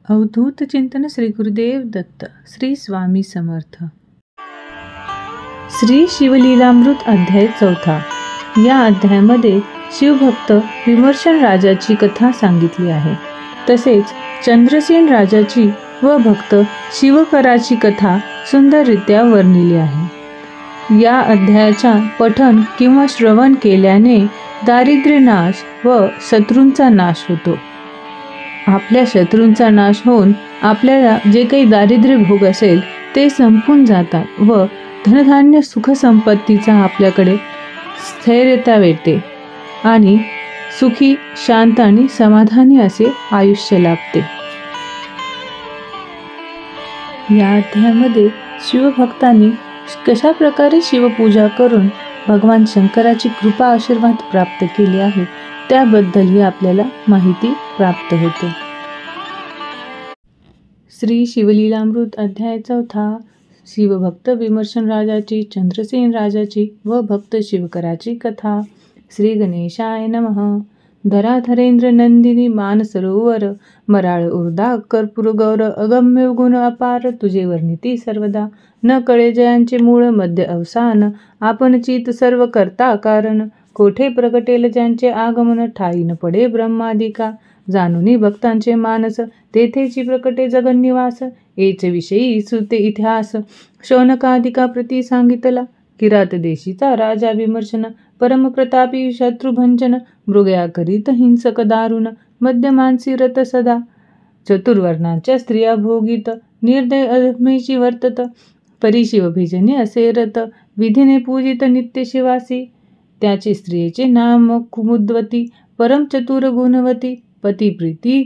अवधूत चिंतन श्री गुरुदेव दत्त श्री स्वामी समर्थ. श्री शिवलीलामृत अध्याय 4. या अध्यायामध्ये शिवभक्त विमर्शन राजाची कथा सांगितली आहे. तसेच चंद्रसेन राजाची व भक्त शिवकराची कथा सुंदररित्या वर्णिली आहे. या अध्यायाच्या पठन किंवा श्रवण केल्याने दारिद्र्य नाश व शत्रूंचा नाश होतो. आपल्या शत्रूंचा नाश होऊन आपल्याला जे काही दारिद्र्य भोग असेल ते संपून जातात व धनधान्य सुखसंपत्तीचा आपल्याकडे स्थैर्यता येते आणि सुखी, शांत आणि समाधानी असे आयुष्य लाभते. या अध्यायामध्ये शिवभक्तांनी कशा प्रकारे शिवपूजा करून भगवान शंकराची कृपा आशीर्वाद प्राप्त केली आहे त्याबद्दलही आपल्याला माहिती प्राप्त होते. श्री शिवलीलामृत अध्याय 4. शिवभक्त विमर्शन राजाची, चंद्रसेन राजाची व भक्त शिवकराची कथा. श्री गणेशाय नमः. धराधरेंद्र नंदिनी मानसरोवर, मराळ उर्दा कर्पूर गौर, अगम्य गुण अपार तुझे वर्णिती सर्वदा. न कळे जयांचे मूळ मध्य अवसान, आपण चित सर्व करता कारण. कोठे प्रगटेल ज्यांचे आगमन, ठाई न पडे ब्रह्मादिका. जाणुनी भक्तांचे मानस, तेथेची प्रकटे जगन्निवास. एच विषयी सुते इतिहास, शौनकादिका प्रती सांगितला. किरात देशीचा राजा विमर्शन, परमप्रतापी शत्रुभंजन. मृगया करीत हिंसक दारुण, मध्यमानसी रत सदा. चतुर्वर्णांच्या स्त्रिया भोगीत, निर्दय अधमेची वर्तत. परी शिवभिजने असे रत, विधीने पूजित नित्य शिवासी. त्याची स्त्रियेचे नाम कुमुद्वती, परम चतुर गुणवती. पती प्रीती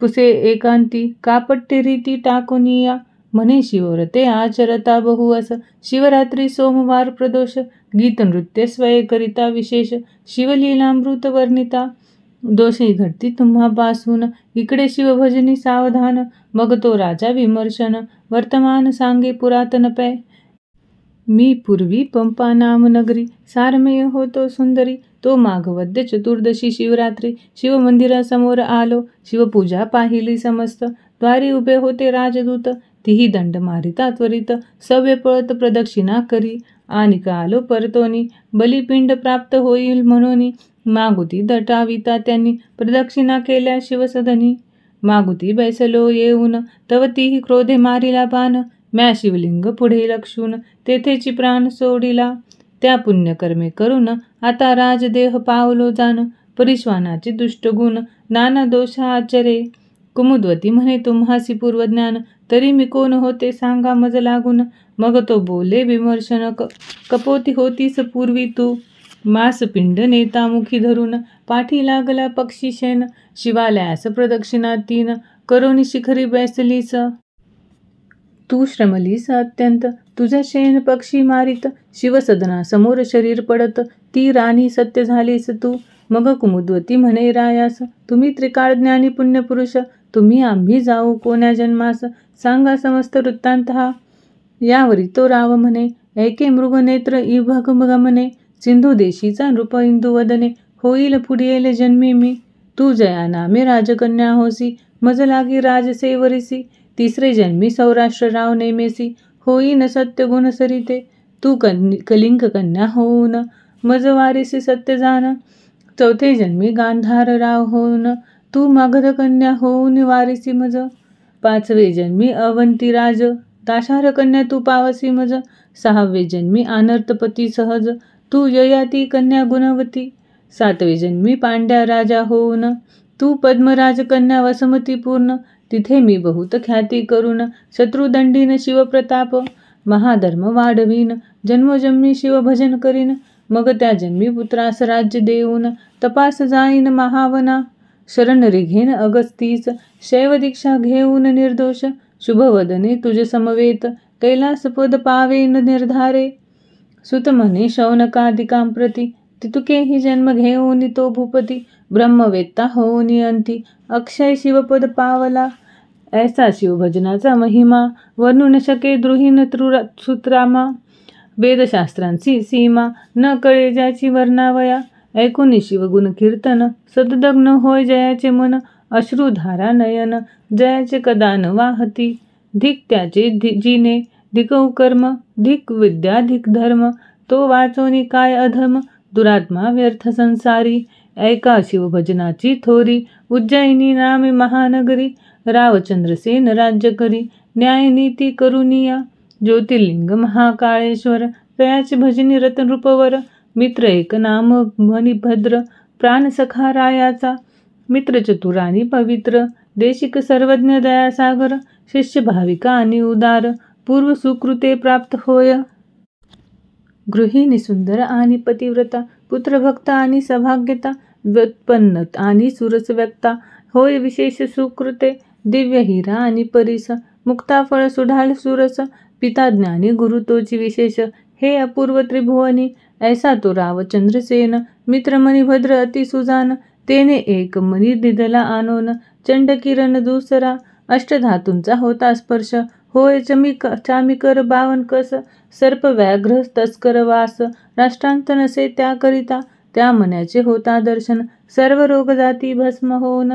पुसे एकांती, कापट्य रीती टाकुनिया. म्हणे शिवव्रते आचरता बहु अस, शिवरात्री सोमवार प्रदोष. गीत नृत्य स्वय करिता विशेष, शिवलीलामृत वर्णिता. दोषी घडती तुम्हापासून, इकडे शिवभजनी सावधान. मग तो राजा विमर्शन, वर्तमान सांगे पुरातन पै. मी पूर्वी पंपा नाम नगरी, सारमेय होतो सुंदरी. तो माघवद्य चतुर्दशी शिवरात्री, शिवमंदिरासमोर आलो. शिवपूजा पाहिली समस्त, द्वारी उभे होते राजदूत. तीही दंड मारिता त्वरित, सव्य पळत प्रदक्षिणा करी. आणि आलो परतोनी, बलिपिंड प्राप्त होईल म्हणून. मागुती दटाविता त्यांनी, प्रदक्षिणा केल्या शिवसदनी. मागुती बैसलो येऊन, तव तीही क्रोधे मारिला बाण. म्या शिवलिंग पुढे लक्षून, तेथेची प्राण सोडिला. त्या पुण्यकर्मे करून, आता राजदेह पावलो जाण. परिश्वानाचे दुष्ट गुण, नाना दोष आचरे. कुमुद्वती म्हणे तुम्हासी पूर्वज्ञान, तरी मी कोण होते सांगा मज लागून. मग तो बोले विमर्शन, कपोती होतीस पूर्वी तू. मासपिंड नेता मुखी धरून, पाठी लागला पक्षी शेन. शिवालयास प्रदक्षिणा 3, करोनी शिखरी बैसलीस. तू श्रमलीस अत्यंत, तुझा शेण पक्षी मारित. शिवसदना समोर शरीर पडत, ती राणी सत्य झालीस तू. मग कुमुद्वती म्हणे रायास, तुम्ही त्रिकाळज्ञानी पुण्यपुरुष. तुम्ही आम्ही जाऊ कोण्या जन्मास, सांगा समस्त वृत्तांत हा. यावरी तो राव म्हणे, ऐके मृगनेत्र इभगमने. सिंधू देशीचा नृप इंदुवदने, होईल पुढील जन्मी मी. तू जया नामे राजकन्या होसी, मज लागी राजसेवरीसी. तिसरे जन्मी सौराष्ट्र राव नेमेसी, होईन सत्य गुण सरिते. तू कलिंग कन्या होऊन, मज वारिसी सत्य जाण. चौथे जन्मी गांधार राव होऊन, तू मगध कन्या होऊन वारिसी मज. पाचवे जन्मी अवंती राज, दाशार कन्या तू पावसी मज. सहावे जन्मी आनर्तपती सहज, तू ययाती कन्या गुणवती. सातवे जन्मी पांड्या राजा होऊन, तू पद्मराज कन्या वसमती पूर्ण. तिथे मी बहुत ख्याती करून, शत्रुदंडीन शिवप्रताप. महाधर्म वाढवीन, जन्मोजन्मी शिवभजन करीन. मग त्या जन्मी पुत्रास राज्य देऊन, तपास जाईन महावना. शरण रिघेन अगस्तीस, शैव दीक्षा घेऊन निर्दोष. शुभवदने तुझ समवेत, कैलासपद पावेन निर्धारे. सुत म्हणे शौनकादिकांप्रती, तितुकेही जन्म घेऊन तो भूपती. ब्रह्मवेत्ता होऊन अंती, अक्षय शिवपद पावला. ऐसा शिवभजनाचा महिमा, वर्णू न शके द्रुहीन सुत्रामा. वेदशास्त्रांची सीमा, न कळे ज्याची वर्णावया. ऐकून शिवगुण कीर्तन, सद्दग्न होय जयाचे मन. अश्रुधारा नयन जयाचे कदा न वाहती. धिक त्याचे जिने धिकऊ कर्म, धिक विद्या धिक धर्म, तो वाचोनी काय अधर्म, दुरात्मा व्यर्थ संसारी. ऐका शिवभजनाची थोरी, उज्जैनी नामे महानगरी. रावचंद्रसेन राज्य करी, न्याय नीती करुनिया. ज्योतिर्लिंग महाकाळेश्वर, तयाचे भजनी रत्नरूपवर. मित्र एक नाम मणिभद्र, प्राण सखा रायाचा. मित्र चतुर आणि पवित्र, देशिक सर्वज्ञ दयासागर. शिष्य भाविका आणि उदार, पूर्व सुकृते प्राप्त होय. गृहिणी सुंदर आणि पतिव्रता, पुत्रभक्त आणि सौभाग्यता. व्युत्पन्न आणि सुरस व्यक्ता, होय विशेष सुकृते. दिव्य हिरा आणि परीस, मुक्ताफळ सुढाळ सुरस. पिता ज्ञानी गुरु तोची विशेष, हे अपूर्व त्रिभुवनी. ऐसा तो रावचंद्रसेन, मित्र मणिभद्र अति सुजान. तेने एक मणी दिदला आणोन, चंडकिरण दुसरा. अष्टधातूंचा होता स्पर्श, होय चामिकर 52 कस. सर्प व्याघ्र तस्कर वास, राष्ट्रांत नसे त्याकरिता. त्या मण्याचे होता दर्शन, सर्व रोग जाती भस्म होऊन.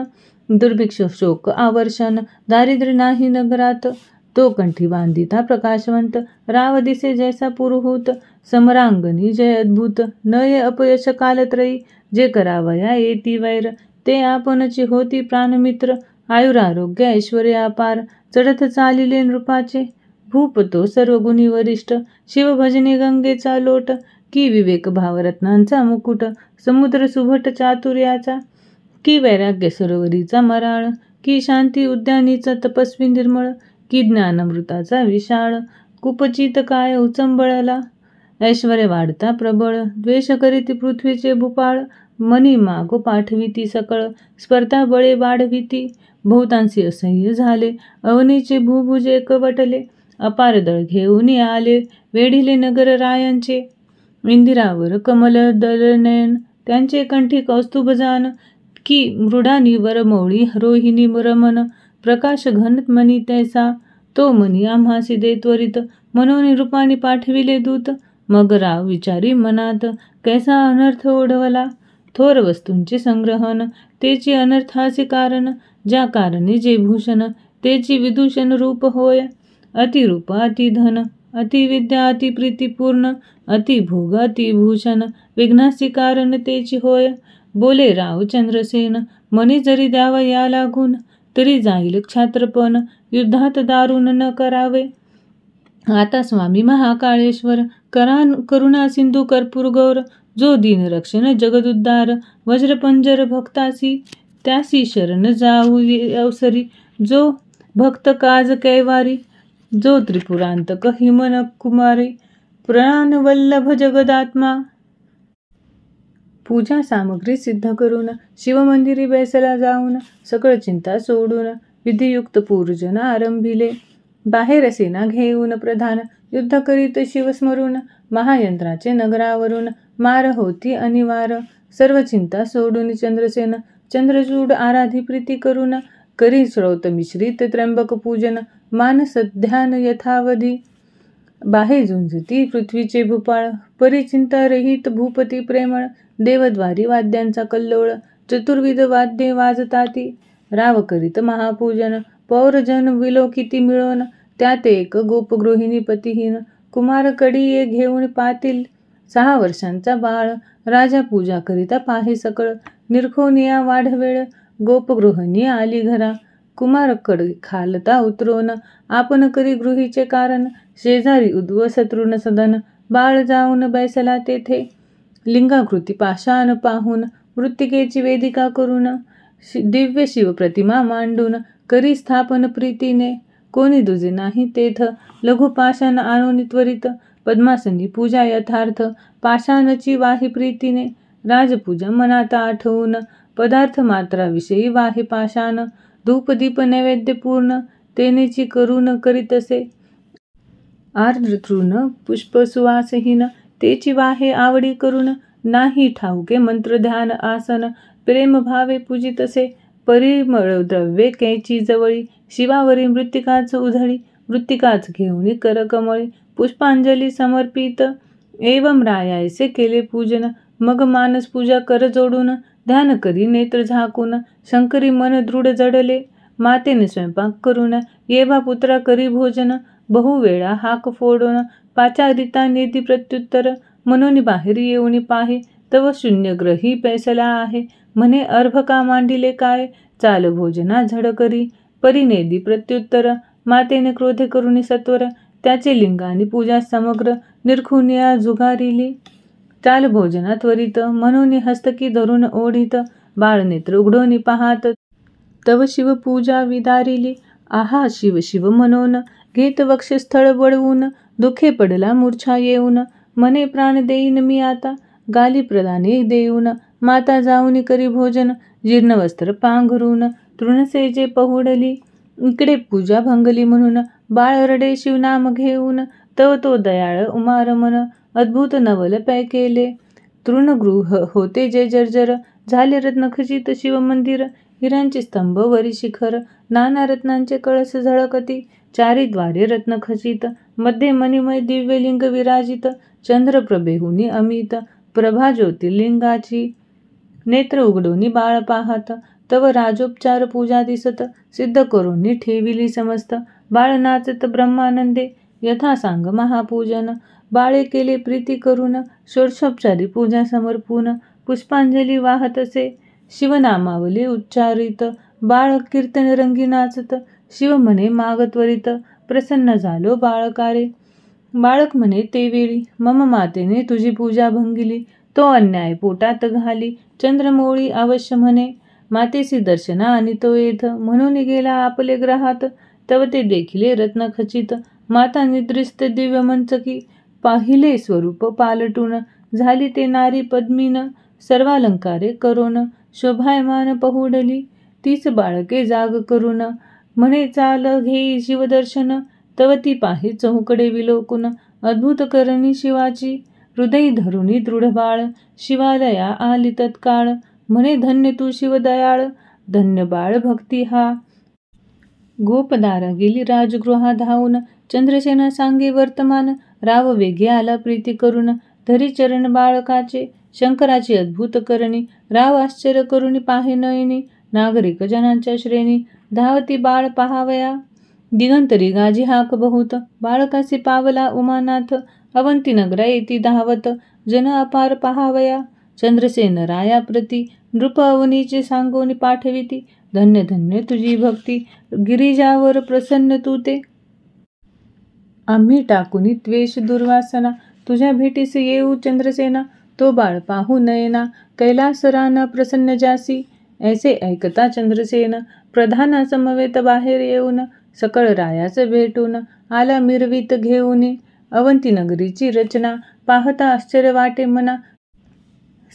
दुर्भिक्ष शोक आवर्षण, दारिद्र्य नाही नगरात. तो कंठी बांधिता प्रकाशवंत, राव दिसे जैसा पुरुहूत. समरांगणी जय अद्भुत, नये अपयश कालत्रयी. जे करावया येती वैर, ते आपणची होती प्राणमित्र. आयुरारोग्य ऐश्वर्य अपार, चढत चालिले नृपाचे. भूप तो सर्व गुणी वरिष्ठ, शिवभजने गंगेचा लोट. की विवेक भावरत्नांचा मुकुट, समुद्र सुभट चातुर्याचा. की वैराग्य सरोवरीचा मराळ, की शांती उद्यानीचा तपस्वी निर्मळ. की ज्ञानामृताचा विशाळ, कुपचित काय उचंबळला. ऐश्वर्य वाढता प्रबळ, द्वेष करीती पृथ्वीचे भूपाळ. मनी मागो पाठविती सकळ, स्पर्धा बळे वाढविती. बहुतांशी असह्य झाले, अवनीचे भूभुजे कवटले. अपार दळ घेऊन आले, वेढिले नगर रायांचे. इंदिरावर कमल दलनयन, त्यांचे कंठी कौस्तुभजान. की मृडानी वरमौळी रोहिणी रमन, प्रकाश घन मणी तैसा. तो मणी आम्हासी दे त्वरित, मनोनी रूपाने पाठविले दूत. मग राव विचारी मनात, कैसा अनर्थ ओढवला. थोर वस्तूंचे संग्रहण, तेची अनर्थाचे कारण. ज्या कारणे जे भूषण, तेची विदूषण रूप होय. अतिरूप अतिधन, अतिविद्या अतिप्रीतीपूर्ण. अतिभोग अतिभूषण, विघ्नासी कारण तेची होय. बोले रावचंद्रसेन, मनी जरी द्यावा या लागून, तरी जाईल क्षात्रपण, युद्धात दारुण न करावे. आता स्वामी महाकाळेश्वर, करुणा सिंधू कर्पूर गौर. जो दीन रक्षण जगदुद्धार, वज्रपंजर भक्तासी. त्यासी शरण जाऊ अवसरी, जो भक्त काज कैवारी. जो त्रिपुरांतक हिमन कुमारी, प्राणवल्लभ जगदात्मा. पूजा सामग्री सिद्ध करून, शिवमंदिरी बैसला जाऊन. सकळ चिंता सोडून, विधियुक्त पूर्जन आरंभिले. बाहेर सेना घेऊन प्रधान, युद्ध करीत शिवस्मरून. महायंत्राचे नगरावरून, मार होती अनिवार. सर्व चिंता सोडून चंद्रसेन, चंद्रचूड आराधी प्रीती करून. करी श्रौत मिश्रित त्र्यंबक पूजन, मानस ध्यान यथावधी. बाहे झुंजती पृथ्वीचे भूपाळ, परिचिंता रहित भूपती प्रेमळ. देवद्वारी वाद्यांचा कल्लोळ, चतुर्विध वाद्ये वाजताती. राव करीत महापूजन, पौरजन विलोकिती मिळून. त्यात एक गोपगृहिणी पतिहीन, कुमार कडीये घेऊन पातील. 6 वर्षांचा बाळ, राजा पूजा करिता पाहे सकळ. निरखोनिया वाढवेळ, गोपगृहिणी आली घरा. कुमार कडी खालता उतरोन, आपण करी गृहीचे कारण. शेजारी उद्वस तृण सदन, बाळ जाऊन बैसला तेथे. लिंगाकृती पाषाण पाहून, मृत्तिकेची वेदिका करून. दिव्य शिवप्रतिमा मांडून, करी स्थापन प्रीतीने. कोणी दुजे नाही तेथ, लघु पाषाण आणून त्वरित. पद्मासनी पूजा यथार्थ, पाषाणची वाही प्रीतीने. राजपूजा मनात आठवून, पदार्थ मात्राविषयी वाहे पाषाण. धूपदीप नैवेद्य पूर्ण, तेनेची करून करीतसे. आर्द्र तृण पुष्प सुवासहीन, तेची वाहे आवडी करून. नाही ठाऊके मंत्र ध्यान आसन, प्रेम भावे पूजितसे. परिमळ द्रव्ये कैची जवळी, शिवावरी मृत्तिकाच उधळी. मृत्तिकाच घेऊन करकमळी, पुष्पांजली समर्पित. एवं रायायसे केले पूजन, मग मानस पूजा कर जोडून. ध्यान करी नेत्र झाकून, शंकरी मन दृढ जडले. मातेने स्वयंपाक करून, ये बा पुत्रा करी भोजन. बहुवेळा हाक फोडून, पाचारिता नेती प्रत्युत्तर. म्हणून बाहेर येऊन पाहे, तव शून्यग्रही पैसला आहे. म्हणे अर्भका मांडिले काय, चाल भोजना झड करी. परी नेदी प्रत्युत्तर, मातेने क्रोधे करुणी सत्वर. त्याचे लिंगानी पूजा समग्र, निरखुनिया जुगारिली. चाल भोजना त्वरित, म्हणून हस्तकी धरून ओढीत. बाळ नेत्र उघडून पाहात, तव शिवपूजा विदारिली. आहा शिव शिव म्हणून, घेत वक्षस्थळ वळवून. दुःखे पडला मूर्छा येऊन, म्हणे प्राण देईन मी आता. गाली प्रदाने देऊन, माता जाऊन करी भोजन. जीर्ण वस्त्र पांघरून, तृणसेजे पहुडली. इकडे पूजा भंगली म्हणून, बाळ रडे शिवनाम घेऊन. तव तो दयाळ उमारमन, अद्भुत नवल पै केले. तृणगृह होते जे जर्जर, झाले रत्नखचित शिवमंदिर. हिऱ्यांचे स्तंभ वरी शिखर, नाना रत्नांचे कळस झळकती. चारी द्वारे रत्नखचित, मध्ये मणिमय दिव्यलिंग विराजित. चंद्रप्रभेहुनी अमित, प्रभा ज्योतिर्लिंगाची. नेत्र उघडून बाळ पाहत, तव राजोपचार पूजा दिसत. सिद्ध करून ठेविली समस्त, बाळ नाचत ब्रह्मानंदे. यथा सांग महापूजन, बाळे केले प्रीती करून. षोडशोपचारी पूजा समर्पून, पुष्पांजली वाहत असे. शिवनामावली उच्चारित, बाळ कीर्तन रंगी नाचत. शिव म्हणे माग त्वरित, प्रसन्न झालो बाळकारे. बाळक म्हणे ते वेळी, मम मातेने तुझी पूजा भंगिली. तो अन्याय पोटात घाली, चंद्रमौळी अवश्य म्हणे. मातेसी दर्शना आणि तो येथ, म्हणून गेला आपले ग्रहात. तव ते देखिले रत्नखचित, माता निद्रिस्त दिव्य मंचकी. पाहिले स्वरूप पालटून, झाली ते नारी पद्मीन. सर्वालंकारे करून, शोभायमान पहुडली. तीच बाळके जाग करून, म्हणे चाल घेई शिवदर्शन. तव ती पाही चहूकडे विलोकून, अद्भुत करणी शिवाची. हृदयी धरुणी दृढ बाळ, शिवालया आली तत्काळ. म्हणे धन्य तू शिवदयाळ, धन्य बाळ भक्ती हा. गोपदारा गेली राजगृहा धावून, चंद्रसेना सांगे वर्तमान. राव वेगे आला प्रीती करून, धरी चरण बाळकाचे. शंकराची अद्भुत करणी, राव आश्चर्य करून पाहे नयनी. नागरिक जनांच्या श्रेणी, धावती बाळ पहावया. दिगंतरी गाजी हाक बहुत, बाळकासी पावला उमानाथ. अवंती नगरा येती धावत, जन अपार पहावया. चंद्रसेन राया प्रती, नृप अवनीचे सांगोनी पाठविती. धन्य धन्य तुझी भक्ती, गिरिजावर प्रसन्न तू ते. आम्ही टाकुनी त्वेष दुर्वासना, तुझ्या भेटीस येऊ चंद्रसेना. तो बाळ पाहू नयना, कैलासराना प्रसन्न जासी. ऐसे ऐकता चंद्रसेन, प्रधाना समवेत बाहेर येऊन. सकळ रायाच भेटून, आला मिरवीत घेऊन. अवंती नगरीची रचना, पाहता आश्चर्य वाटे मना.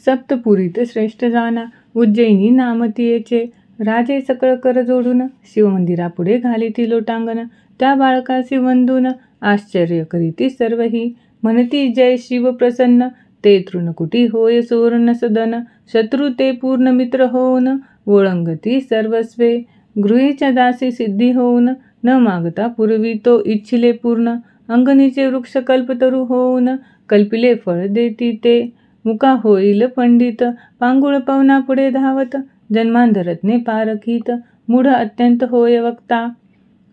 सप्तपुरीत श्रेष्ठ जाना, उज्जैनी नाम तियेचे. राजे सकळ कर जोडून, शिवमंदिरापुढे घालीती लोटांगण. त्या बाळकासी वंदून, आश्चर्य करीती सर्वही. म्हणती जय शिव प्रसन्न, ते तृणकुटी होय सुवर्ण सदन. शत्रू ते पूर्ण मित्र होऊन, ओळंगती सर्वस्वे. गृहीच्या दासी सिद्धी होऊन, न मागता पूर्वी तो इच्छिले पूर्ण. अंगणीचे वृक्ष कल्पतरू होऊन, कल्पिले फळ देती ते. मुका होईल पंडित, पांगुळ पवना पुढे धावत. जन्मांधरत्ने पारखीत, मूढ अत्यंत होय वक्ता.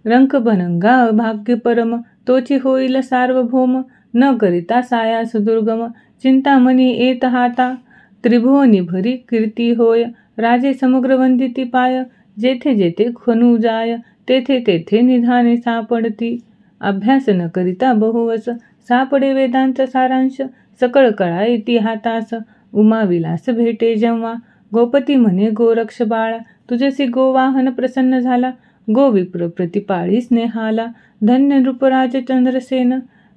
रंक भनंगा भाग्य परम, तोची होईल सार्वभौम. न करिता सायास दुर्गम, चिंतामणी येत हाता. त्रिभुवनी भरी कीर्ती होय, राजे समग्र वंदिती पाय. जेथे जेथे खणू जाय, तेथे तेथे निधाने सापडती. अभ्यास न करिता बहुवस, सापडे वेदांचा सारांश. सकळ कळा येती हातास, उमाविलास भेटे जेव्हा. गोपती म्हणे गोरक्ष बाळा, तुझसी गोवाहन प्रसन्न झाला. गोविप्र प्रतिपाळी स्नेहाला, धन्य नृपराज चंद्रसेन.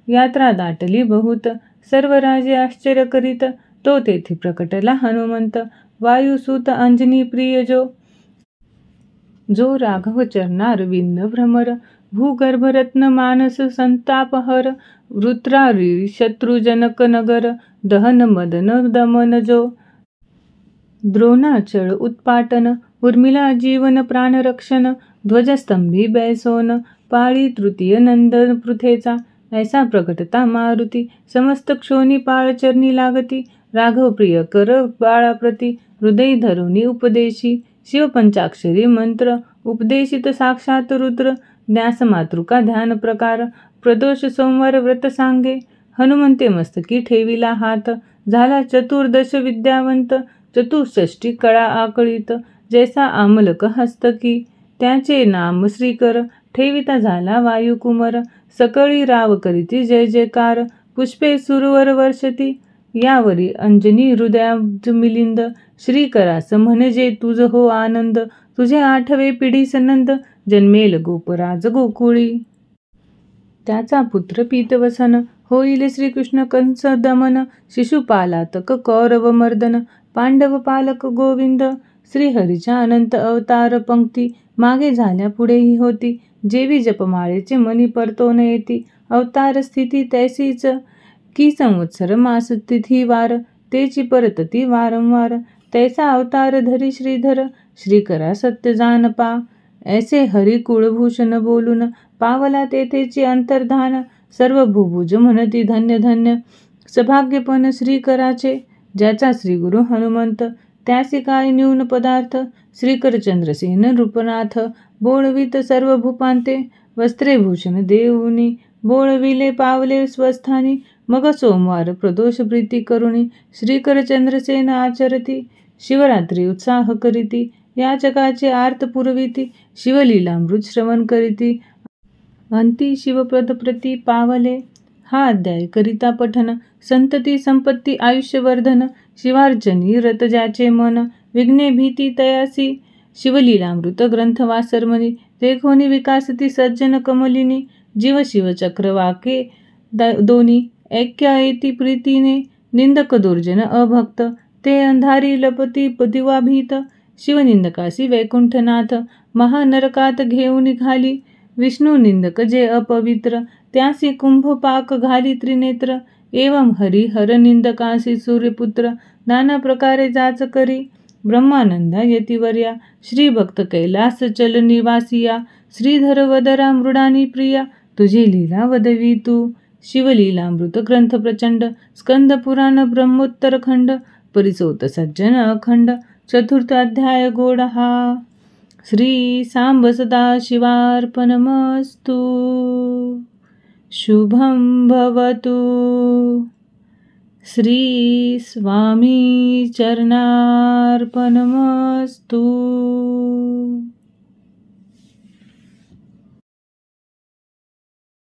यात्रा दाटली बहुत, सर्व राजे आश्चर्य करीत. तो तेथे प्रकटला हनुमंत, वायुसूत अंजनी प्रिय जो राघव चरणारविंद भ्रमर. भूगर्भरत्न मानस संतापहर, वृत्रारी शत्रुजनक नगर. दहन मदन दमन जो, द्रोणाचळ उत्पाटन. उर्मिला जीवन प्राणरक्षण, ध्वजस्तंभी बैसोन. पाळी तृतीय नंदन पृथेचा, ऐसा प्रकटता मारुती. समस्त क्षोणी पाळचरणी लागती, राघव प्रिय कर बाळाप्रती हृदय धरुनी उपदेशी शिवपंचाक्षरी मंत्र उपदेशित साक्षात रुद्र न्यास मातृका ध्यान प्रकार प्रदोष सोमवार व्रत सांगे हनुमंते मस्तकी ठेविला हात झाला चतुर्दश विद्यावंत चतुष्षष्टी कळा आकळीत जैसा आमलक हस्तकी त्याचे नाम श्रीकर ठेविता झाला वायुकुमर सकळी राव करीती जय जयकार पुष्पे सुरवर वर्षती यावरी अंजनी हृदयाब्ज मिलिंद श्रीकरास म्हणजे तुझ हो आनंद तुझे आठवे पिढी सनंद जन्मेल गोपराज गोकुळी त्याचा पुत्र पीतवसन होईल श्रीकृष्ण कंस दमन शिशुपालातक कौरव मर्दन पांडव पालक गोविंद श्रीहरीच्या अनंत अवतार पंक्ती मागे झाल्या पुढेही होती जेवी जपमाळेचे मनी परतोन येती अवतार स्थिती तैसीच की संवत्सर मास तिथी वार तेची परतती वारंवार तैसा अवतार धरी श्रीधर श्रीकरा सत्य जान पा ऐसे हरी कुळभूषण बोलून पावला तेथेची अंतर्धान सर्व भुभुज म्हणती धन्य धन्य सभाग्यपण श्रीकराचे ज्याचा श्रीगुरु हनुमंत त्यासी काय न्यून पदार्थ श्रीकर चंद्रसेन नृपनाथ बोळवित सर्व भूपांते वस्त्रे भूषण देऊनी बोळविले पावले स्वस्थानी मग सोमवार प्रदोष प्रीती करुणी श्रीकर चंद्रसेन आचरती शिवरात्री उत्साह करीती याचकाचे आर्त पुरविती शिवलीलामृत श्रवण करीती अंती शिवप्रद प्रती पावले हा अध्याय करिता पठन संतती संपत्ती आयुष्यवर्धन शिवार्चनी रत ज्याचे मन विघ्ने भीती तयासी शिवलीलामृत ग्रंथ वासरमणी देखोनी विकासती सज्जन कमलिनी जीव शिवचक्र वाके दोनी ऐक्य येती प्रीतीने निंदक दुर्जन अभक्त ते अंधारी लपती दिवा भीत शिवनिंदकासी वैकुंठनाथ महानरकात घेऊन निघाली विष्णू निंदक जे अपवित्र त्यासी कुंभपाक घाली त्रिनेत्र एवं हरिहर निंदकासी सूर्यपुत्र नाना प्रकारे जाच करी ब्रह्मानंदा यतिवर्या श्रीभक्त कैलास चल निवासिया श्रीधर वदरा मृडानी प्रिया तुझी लीला वदवी तू शिवलीलामृत ग्रंथ प्रचंड स्कंद पुराण ब्रह्मोत्तर खंड परिसोत सज्जन अखंड चतुर्थ अध्याय गोड हा श्री सांब सदाशिवार्पणमस्तु शुभं भवतु श्री स्वामी चरणार्पणमस्तु।